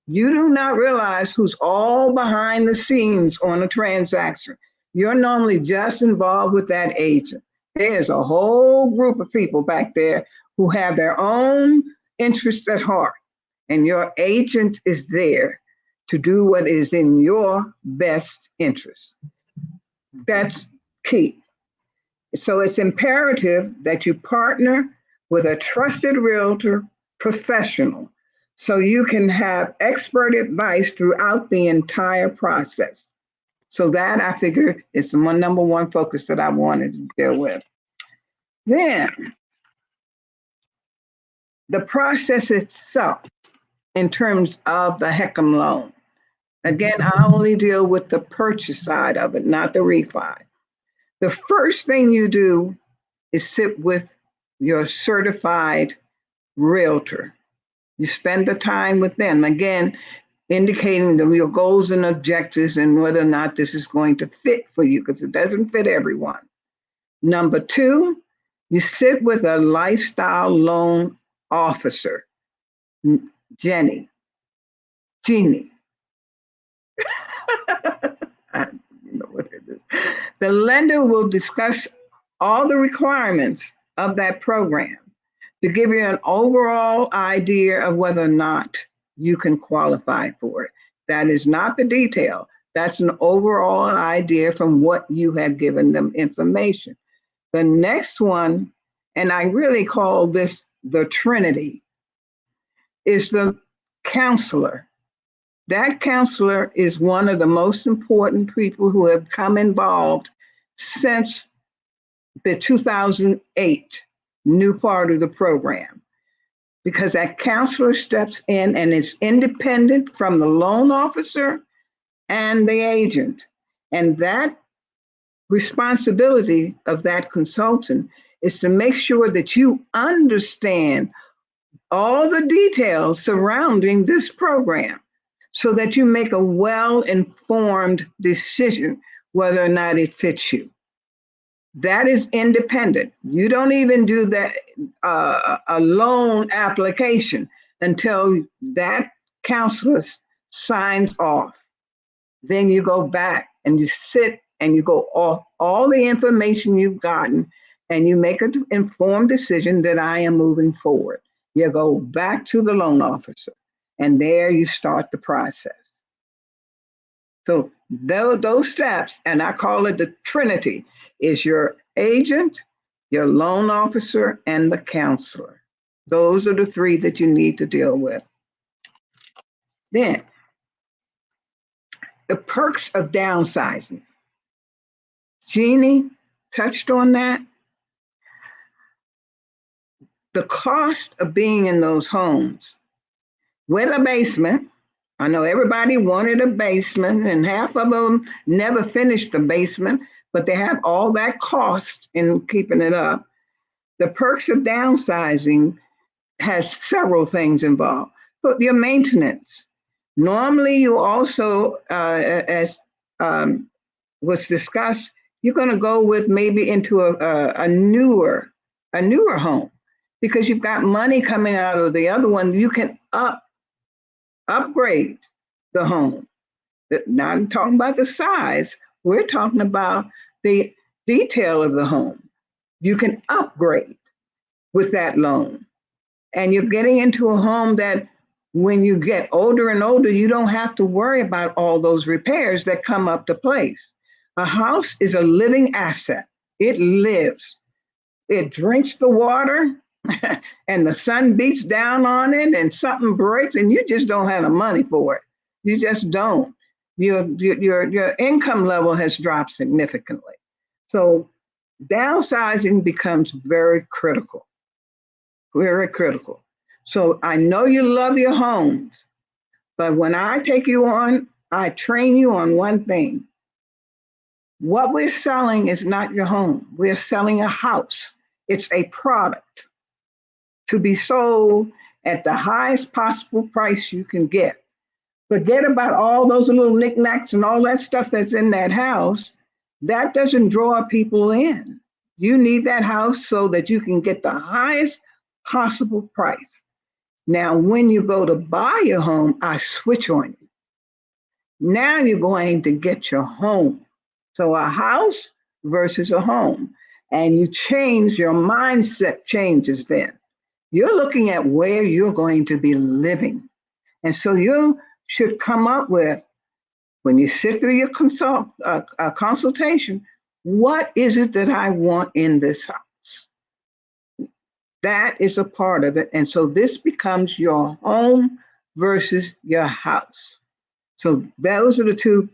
You do not realize who's all behind the scenes on a transaction. You're normally just involved with that agent. There's a whole group of people back there who have their own interest at heart. And your agent is there to do what is in your best interest. That's key. So it's imperative that you partner with a trusted realtor professional so you can have expert advice throughout the entire process. So that I figure is the number one focus that I wanted to deal with. Then the process itself in terms of the HECM loan. Again, I only deal with the purchase side of it, not the refi. The first thing you do is sit with your certified realtor. You spend the time with them, again, indicating your goals and objectives and whether or not this is going to fit for you, because it doesn't fit everyone. Number two, you sit with a lifestyle loan officer, Genie. I don't know what it is. The lender will discuss all the requirements of that program to give you an overall idea of whether or not you can qualify for it. That is not the detail. That's an overall idea from what you have given them information. The next one, and I really call this the Trinity, is the counselor. That counselor is one of the most important people who have come involved since the 2008 new part of the program, because that counselor steps in and is independent from the loan officer and the agent. And that responsibility of that consultant is to make sure that you understand all the details surrounding this program so that you make a well-informed decision whether or not it fits you. That is independent. You don't even do that a loan application until that counselor signs off. Then you go back and you sit and you go off all the information you've gotten and you make an informed decision that I am moving forward. You go back to the loan officer and there you start the process. So those steps, and I call it the Trinity, is your agent, your loan officer, and the counselor. Those are the three that you need to deal with. Then, the perks of downsizing. Genie touched on that. The cost of being in those homes with a basement. I know everybody wanted a basement, and half of them never finished the basement, but they have all that cost in keeping it up. The perks of downsizing has several things involved. But your maintenance. Normally, you also, as was discussed, you're going to go with maybe into a newer home because you've got money coming out of the other one. You can upgrade the home. Not talking about the size. We're talking about the detail of the home. You can upgrade with that loan. And you're getting into a home that when you get older and older, you don't have to worry about all those repairs that come up to place. A house is a living asset. It lives. It drinks the water and the sun beats down on it and something breaks and you just don't have the money for it. You just don't. your income level has dropped significantly. So downsizing becomes very critical, very critical. So I know you love your homes, but when I take you on, I train you on one thing. What we're selling is not your home. We're selling a house. It's a product to be sold at the highest possible price you can get. Forget about all those little knickknacks and all that stuff that's in that house. That doesn't draw people in. You need that house so that you can get the highest possible price. Now, when you go to buy your home, I switch on you. Now you're going to get your home. So a house versus a home. And you change, your mindset changes then. You're looking at where you're going to be living. And so you should come up with, when you sit through your consultation, what is it that I want in this house? That is a part of it. And so this becomes your home versus your house. So those are the two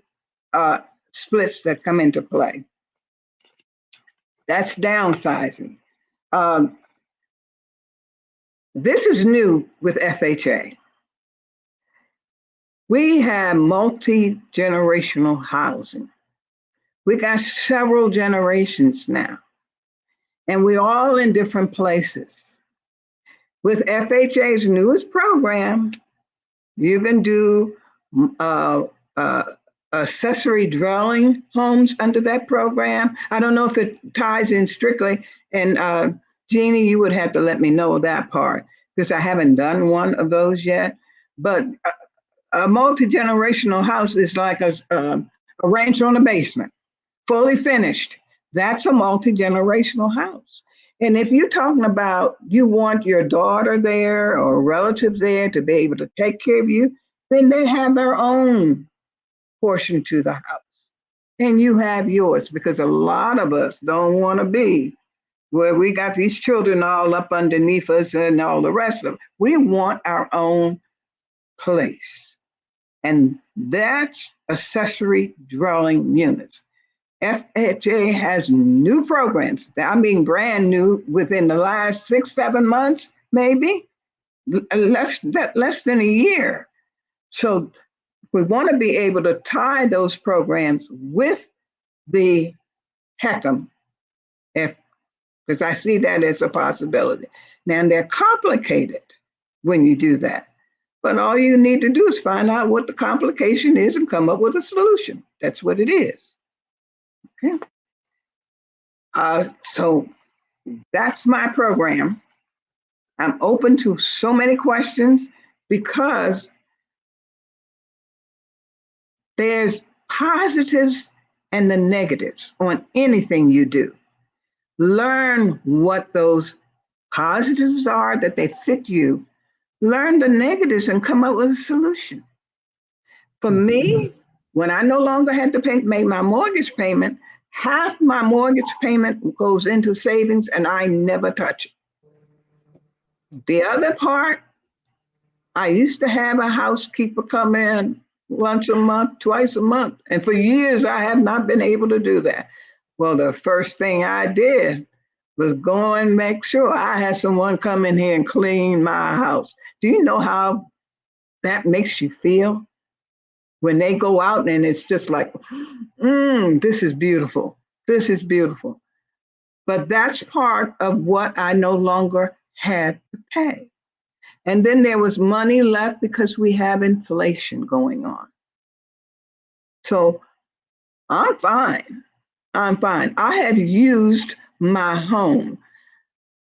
splits that come into play. That's downsizing. This is new with FHA. We have multi-generational housing. We got several generations now, and we're all in different places. With FHA's newest program, you can do accessory dwelling homes under that program. I don't know if it ties in strictly, and Genie, you would have to let me know that part because I haven't done one of those yet. But a multi-generational house is like a ranch on a basement, fully finished. That's a multi-generational house. And if you're talking about you want your daughter there or relatives there to be able to take care of you, then they have their own portion to the house. And you have yours, because a lot of us don't want to be where we got these children all up underneath us and all the rest of it. We want our own place. And that's accessory dwelling units. FHA has new programs. I mean, brand new within the last 6-7 months, maybe less than a year. So we want to be able to tie those programs with the HECM, because I see that as a possibility. Now, they're complicated when you do that. But all you need to do is find out what the complication is and come up with a solution. That's what it is. Okay. So that's my program. I'm open to so many questions because there's positives and the negatives on anything you do. Learn what those positives are that they fit you. Learn the negatives and come up with a solution. For me, when I no longer had to make my mortgage payment, half my mortgage payment goes into savings and I never touch it. The other part, I used to have a housekeeper come in once a month, twice a month. And for years, I have not been able to do that. Well, the first thing I did was go and make sure I had someone come in here and clean my house. Do you know how that makes you feel? When they go out and it's just like, this is beautiful. This is beautiful. But that's part of what I no longer had to pay. And then there was money left because we have inflation going on. So I'm fine. I'm fine. I have used my home.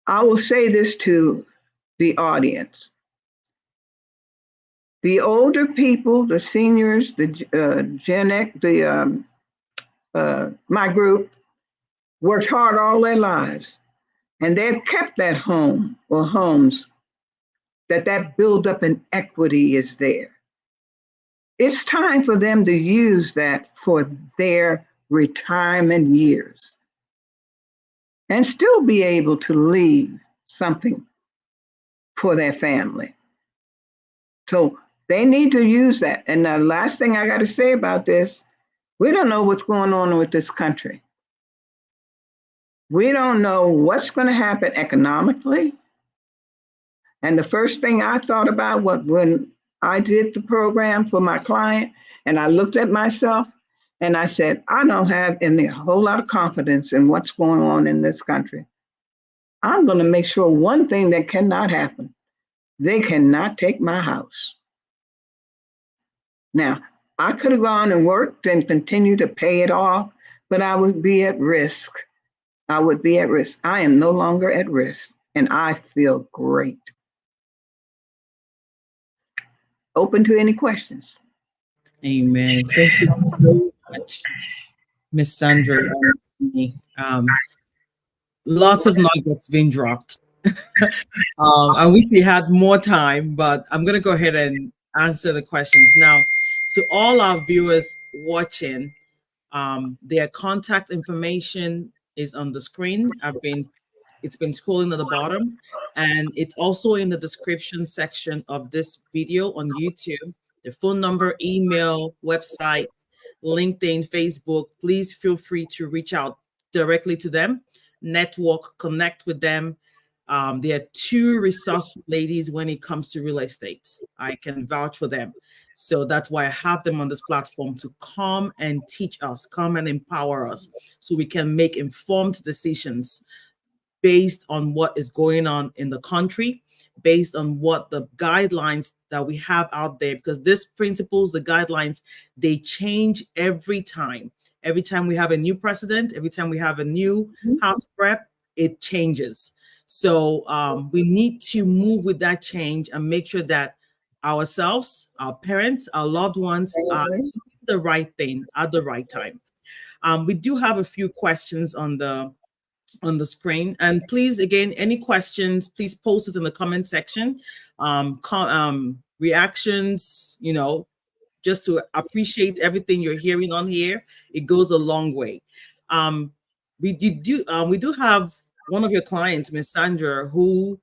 I will say this to the audience. The older people, the seniors, the Gen X, my group, worked hard all their lives, and they've kept that home or homes. That buildup in equity is there. It's time for them to use that for their retirement years and still be able to leave something for their family. So They need to use that. And the last thing I got to say about this, we don't know what's going on with this country. We don't know what's going to happen economically. And the first thing I thought about was when I did the program for my client, and I looked at myself and I said, I don't have any a whole lot of confidence in what's going on in this country. I'm going to make sure one thing that cannot happen. They cannot take my house. Now, I could have gone and worked and continued to pay it off, but I would be at risk. I would be at risk. I am no longer at risk, and I feel great. Open to any questions. Amen. Thank you so much, Miss Sandra. Lots of nuggets being dropped. I wish we had more time, but I'm going to go ahead and answer the questions now. To all our viewers watching, their contact information is on the screen. It's been scrolling at the bottom, and it's also in the description section of this video on YouTube. The phone number, email, website, LinkedIn, Facebook. Please feel free to reach out directly to them, network, connect with them. They are two resourceful ladies when it comes to real estate. I can vouch for them. So that's why I have them on this platform to come and teach us, come and empower us so we can make informed decisions based on what is going on in the country, based on what the guidelines that we have out there, because these principles, the guidelines, they change every time. Every time we have a new president, every time we have a new House rep, it changes. So we need to move with that change and make sure that ourselves, our parents, our loved ones are doing the right thing at the right time. We do have a few questions on the screen, and please, again, any questions, please post it in the comment section. Reactions, just to appreciate everything you're hearing on here. It goes a long way. We do have one of your clients, Miss Sandra, who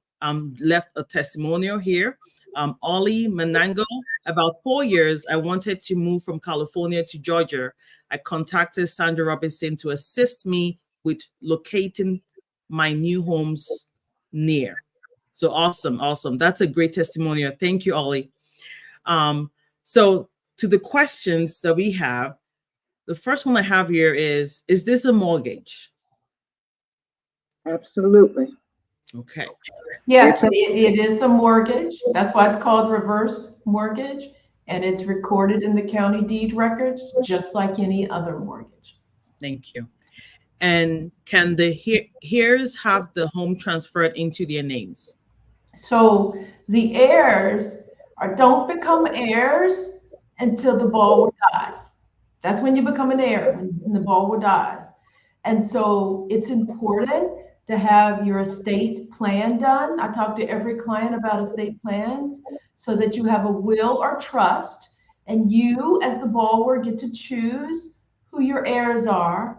left a testimonial here. Ollie Menango, about 4 years, I wanted to move from California to Georgia. I contacted Sandra Robinson to assist me with locating my new homes near. So awesome, awesome. That's a great testimonial. Thank you, Ollie. So to the questions that we have, the first one I have here is this a mortgage? Absolutely. Okay. Yes, it is a mortgage. That's why it's called reverse mortgage. And it's recorded in the county deed records, just like any other mortgage. Thank you. And can the heirs have the home transferred into their names? So the heirs don't become heirs until the borrower dies. That's when you become an heir, when the borrower dies. And so it's important to have your estate plan done. I talk to every client about estate plans so that you have a will or trust, and you as the borrower get to choose who your heirs are.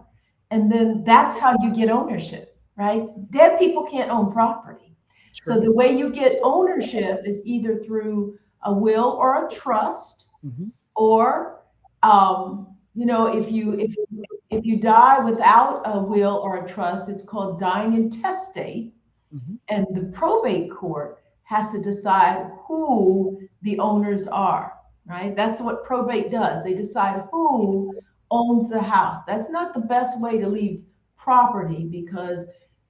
And then that's how you get ownership, right? Dead people can't own property. True. So the way you get ownership is either through a will or a trust, or if you die without a will or a trust, it's called dying intestate, and the probate court has to decide who the owners are. Right? That's what probate does. They decide who owns the house. That's not the best way to leave property, because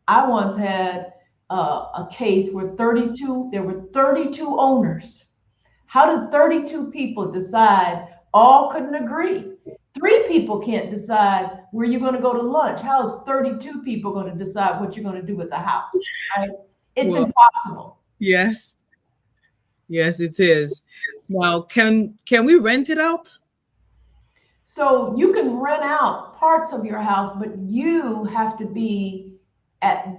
I once had a case where there were 32 owners. How did 32 people decide? All couldn't agree. 3 people can't decide where you're going to go to lunch. How is 32 people going to decide what you're going to do with the house? Right? It's impossible. Yes. Yes, it is. Now, can we rent it out? So you can rent out parts of your house, but you have to be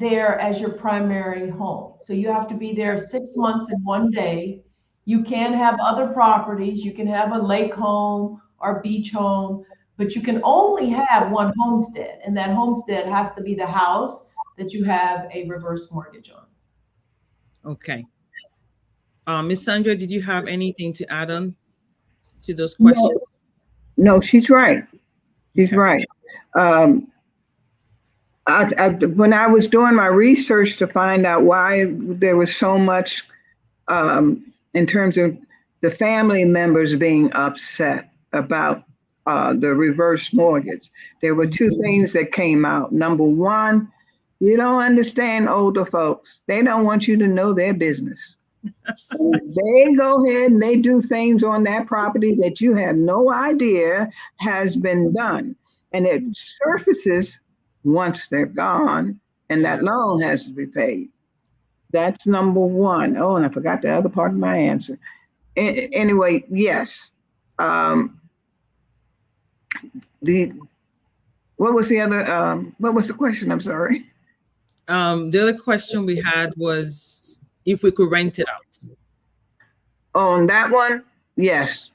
there as your primary home. So you have to be there 6 months and 1 day. You can have other properties. You can have a lake home or beach home, but you can only have one homestead, and that homestead has to be the house that you have a reverse mortgage on. Okay. Miss Sandra, did you have anything to add on to those No, questions? no, she's right. She's Okay. right. Um, when I was doing my research to find out why there was so much in terms of the family members being upset about the reverse mortgage, there were two things that came out. Number one, you don't understand older folks. They don't want you to know their business. They go ahead and they do things on that property that you have no idea has been done. And it surfaces once they're gone and that loan has to be paid. That's number one. Oh, and I forgot the other part of my answer. Anyway, yes. Um, the what was the other? What was the question? I'm sorry. The other question we had was if we could rent it out. On that one, yes.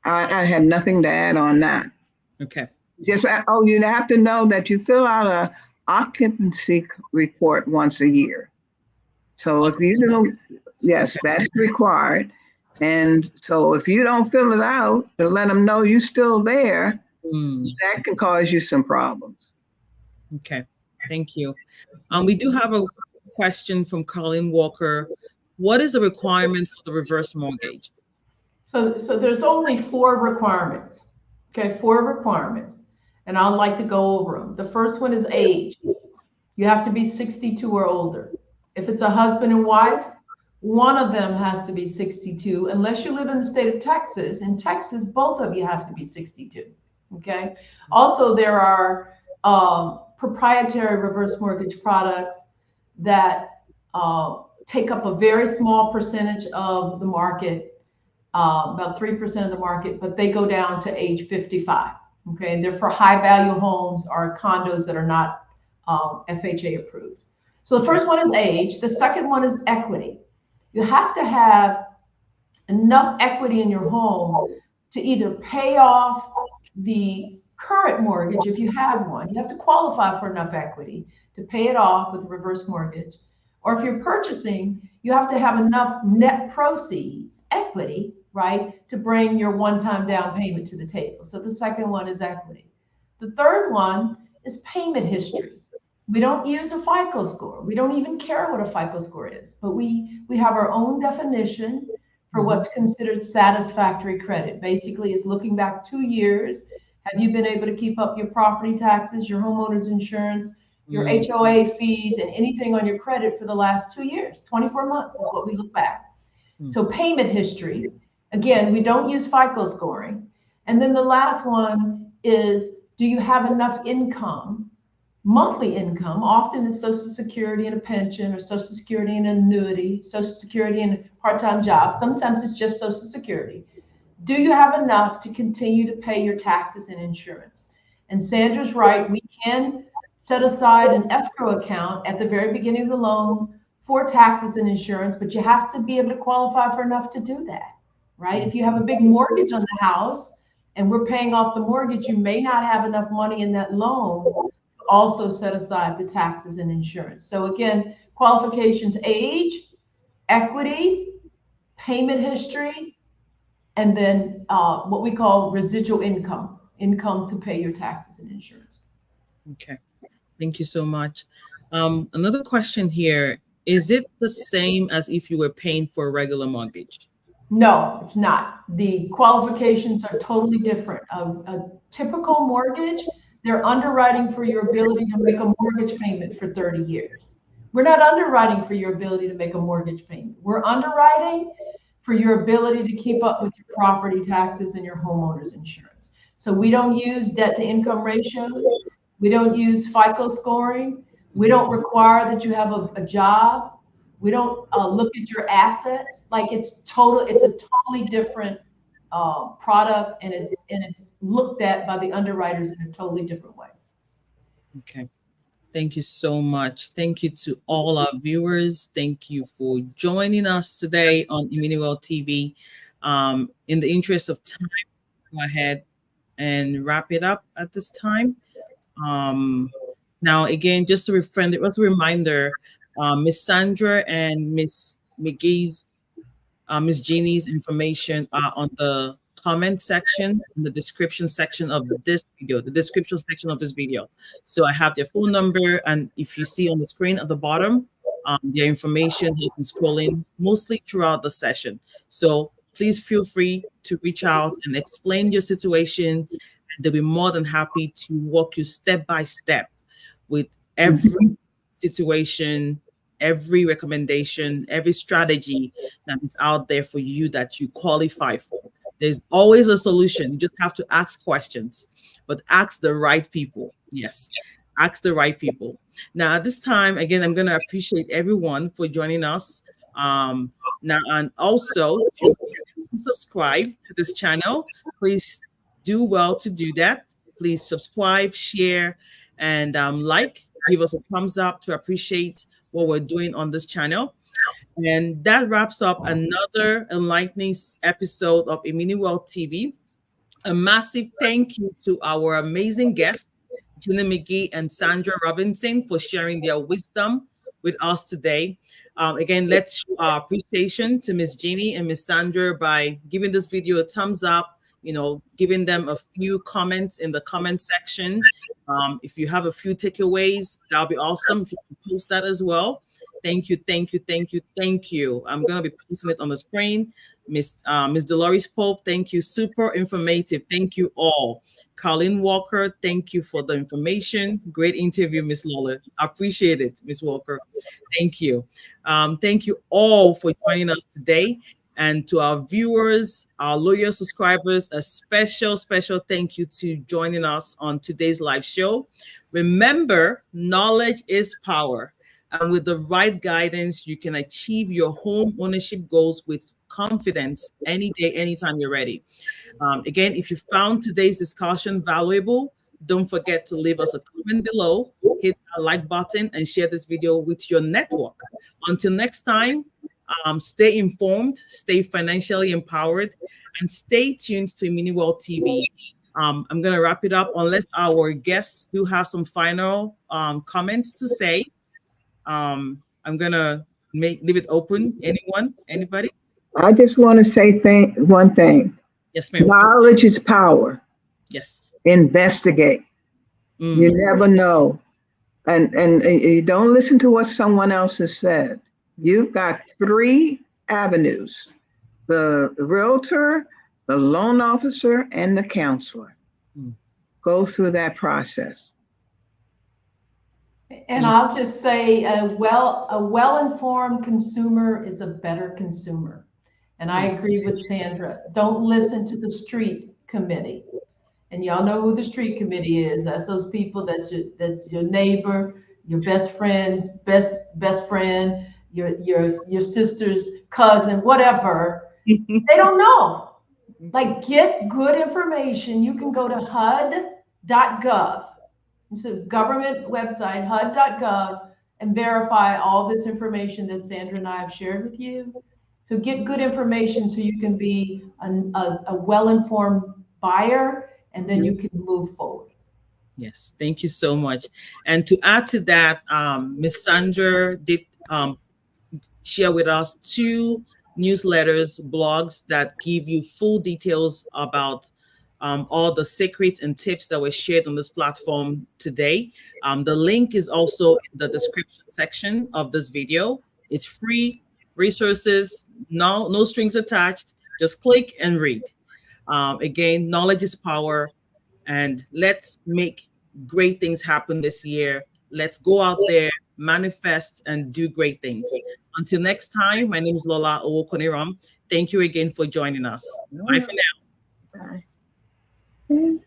I have nothing to add on that. Okay. Just you have to know that you fill out a occupancy report once a year. So if you don't, yes, that's required. And so if you don't fill it out to let them know you're still there, that can cause you some problems. Okay, thank you. We do have a question from Colin Walker. What is the requirement for the reverse mortgage? So there's only 4 requirements. Okay, 4 requirements. And I'd like to go over them. The first one is age. You have to be 62 or older. If it's a husband and wife, one of them has to be 62, unless you live in the state of Texas. In Texas, both of you have to be 62. Okay. Also, there are proprietary reverse mortgage products that take up a very small percentage of the market, about 3% of the market, but they go down to age 55. Okay. And they're for high value homes or condos that are not FHA approved. So the first one is age. The second one is equity. You have to have enough equity in your home to either pay off the current mortgage if you have one. You have to qualify for enough equity to pay it off with a reverse mortgage. Or if you're purchasing, you have to have enough net proceeds, equity, right, to bring your one-time down payment to the table. So the second one is equity. The third one is payment history. We don't use a FICO score. We don't even care what a FICO score is, but we have our own definition for what's considered satisfactory credit. Basically, is looking back 2 years. Have you been able to keep up your property taxes, your homeowner's insurance, your HOA fees, and anything on your credit for the last 2 years? 24 months is what we look back. So payment history. Again, we don't use FICO scoring. And then the last one is, do you have enough income? Monthly income, often is Social Security and a pension, or Social Security and an annuity, Social Security and a part-time job. Sometimes it's just Social Security. Do you have enough to continue to pay your taxes and insurance? And Sandra's right, we can set aside an escrow account at the very beginning of the loan for taxes and insurance, but you have to be able to qualify for enough to do that, right? If you have a big mortgage on the house and we're paying off the mortgage, you may not have enough money in that loan also set aside the taxes and insurance. So again, qualifications: age, equity, payment history, and then what we call residual income to pay your taxes and insurance. Okay, thank you so much. Another question here: is it the same as if you were paying for a regular mortgage? No, it's not. The qualifications are totally different. A typical mortgage, they're underwriting for your ability to make a mortgage payment for 30 years. We're not underwriting for your ability to make a mortgage payment. We're underwriting for your ability to keep up with your property taxes and your homeowner's insurance. So we don't use debt to income ratios. We don't use FICO scoring. We don't require that you have a job. We don't look at your assets. Like it's a totally different product, and it's looked at by the underwriters in a totally different way. Okay. Thank you so much. Thank you to all our viewers. Thank you for joining us today on IminiWealthTV. In the interest of time, go ahead and wrap it up at this time. Now, again, just it was a reminder, Miss Sandra and Miss McGee's Ms. Genie's information on the comment section, in the description section of this video, the description section of this video. So I have their phone number, and if you see on the screen at the bottom, their information has been scrolling mostly throughout the session. So please feel free to reach out and explain your situation, and they'll be more than happy to walk you step by step with every situation, every recommendation, every strategy that is out there for you that you qualify for. There's always a solution. You just have to ask questions, but ask the right people. Yes, ask the right people. Now, at this time, again, I'm going to appreciate everyone for joining us. Now, and also, if you subscribe to this channel, please do well to do that. Please subscribe, share, and like. Give us a thumbs up to appreciate what we're doing on this channel. And that wraps up another enlightening episode of IminiWealth TV. A massive thank you to our amazing guests, Genie McGee and Sandra Robinson, for sharing their wisdom with us today. Again, let's show our appreciation to Miss Genie and Miss Sandra by giving this video a thumbs up, giving them a few comments in the comment section. If you have a few takeaways, that'll be awesome. If you can post that as well. Thank you, thank you, thank you, thank you. I'm going to be posting it on the screen. Miss Dolores Pope, thank you. Super informative. Thank you all. Colleen Walker, thank you for the information. Great interview, Miss Lola. I appreciate it, Miss Walker. Thank you. Thank you all for joining us today. And to our viewers, our loyal subscribers, a special thank you to joining us on today's live show. Remember, knowledge is power. And with the right guidance, you can achieve your home ownership goals with confidence any day, anytime you're ready. Again, if you found today's discussion valuable, don't forget to leave us a comment below, hit the like button, and share this video with your network. Until next time, stay informed, stay financially empowered, and stay tuned to IminiWealth TV. I'm going to wrap it up unless our guests do have some final comments to say. I'm gonna leave it open. Anyone? Anybody? I just want to say one thing. Yes, ma'am. Knowledge is power. Yes. Investigate. You never know. And you don't listen to what someone else has said. You've got 3 avenues: the realtor, the loan officer, and the counselor. Go through that process. And I'll just say a well-informed consumer is a better consumer. And I agree with Sandra. Don't listen to the street committee. And y'all know who the street committee is. That's those people that's your neighbor, your best friend's best friend, your sister's cousin, whatever. They don't know. Like, get good information. You can go to HUD.gov. It's a government website, HUD.gov, and verify all this information that Sandra and I have shared with you. So get good information so you can be a well-informed buyer, and then you can move forward. Yes, thank you so much. And to add to that, Ms. Sandra did share with us 2 newsletters, blogs that give you full details about all the secrets and tips that were shared on this platform today. The link is also in the description section of this video. It's free resources, no strings attached. Just click and read. Again, knowledge is power, and let's make great things happen this year. Let's go out there, manifest, and do great things. Until next time, my name is Lola Owokoniram. Thank you again for joining us. Bye for now. Bye.